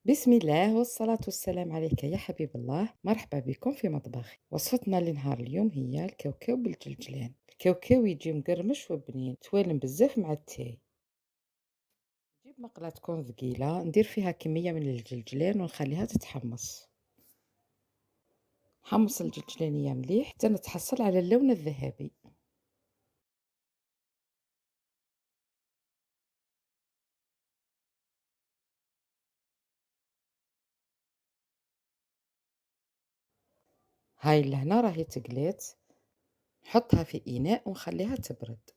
بسم الله والصلاة والسلام عليك يا حبيب الله، مرحبا بكم في مطبخي. وصفتنا لنهار اليوم هي الكاوكاو بالجلجلان. الكاوكاو يجي مقرمش وبنين توالم بزاف مع التاي. نجيب مقلاة تكون ثقيلة ندير فيها كمية من الجلجلان ونخليها تتحمص. حمص الجلجلانية مليح حتى نتحصل على اللون الذهبي. هاي لهنا راهي تقلات، نحطها في إناء ونخليها تبرد.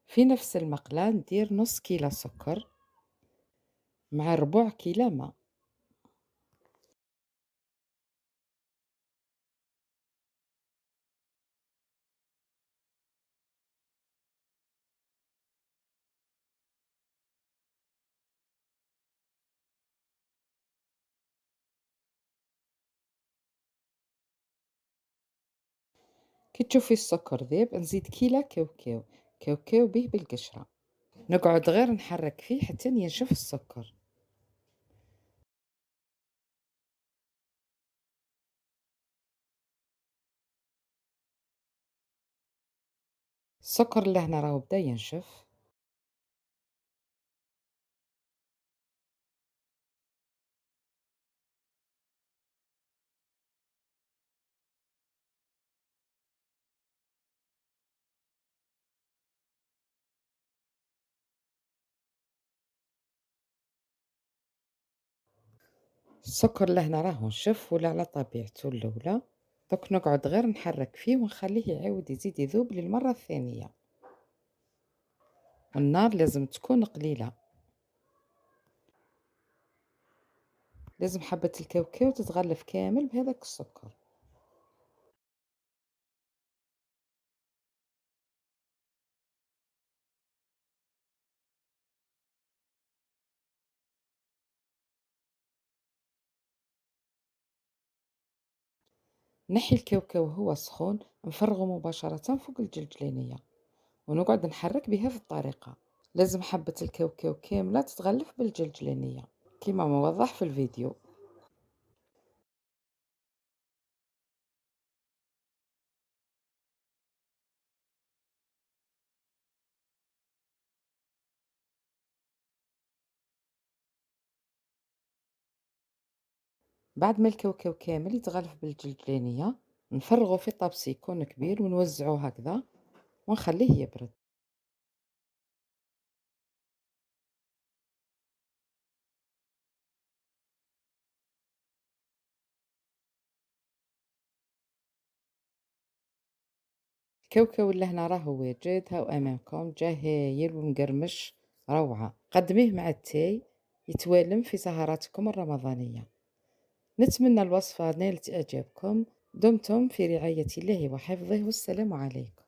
في نفس المقلاة ندير نص كيلو سكر مع ربع كيلو ماء. كي تشوفي السكر ذاب نزيد كيلو كاوكاو، كاوكاو به بالقشرة، نقعد غير نحرك فيه حتى ينشف السكر. السكر لهنا راهو بدا ينشف. السكر لهنا راهو نشف ولا على طبيعته الأولى. دوك نقعد غير نحرك فيه ونخليه يعاود يزيد يذوب للمرة الثانية، والنار لازم تكون قليلة. لازم حبة الكاوكاو تتغلف كامل بهذاك السكر. نحي الكاوكاو وهو سخون، نفرغه مباشرة فوق الجلجلانية ونقعد نحرك بهذه الطريقة. لازم حبة الكاوكاو كاملة تتغلف بالجلجلانية كما موضح في الفيديو. بعد ما الكاوكاو كامل يتغلف بالجلجلانية نفرغه في طبسي يكون كبير ونوزعه هكذا ونخليه يبرد. الكاوكاو اللي هنا راهو واجد، هاو امامكم جا هايل ومقرمش، روعة. قدميه مع التاي يتوالم في سهراتكم الرمضانية. نتمنى الوصفة نالت اعجابكم. دمتم في رعاية الله وحفظه، والسلام عليكم.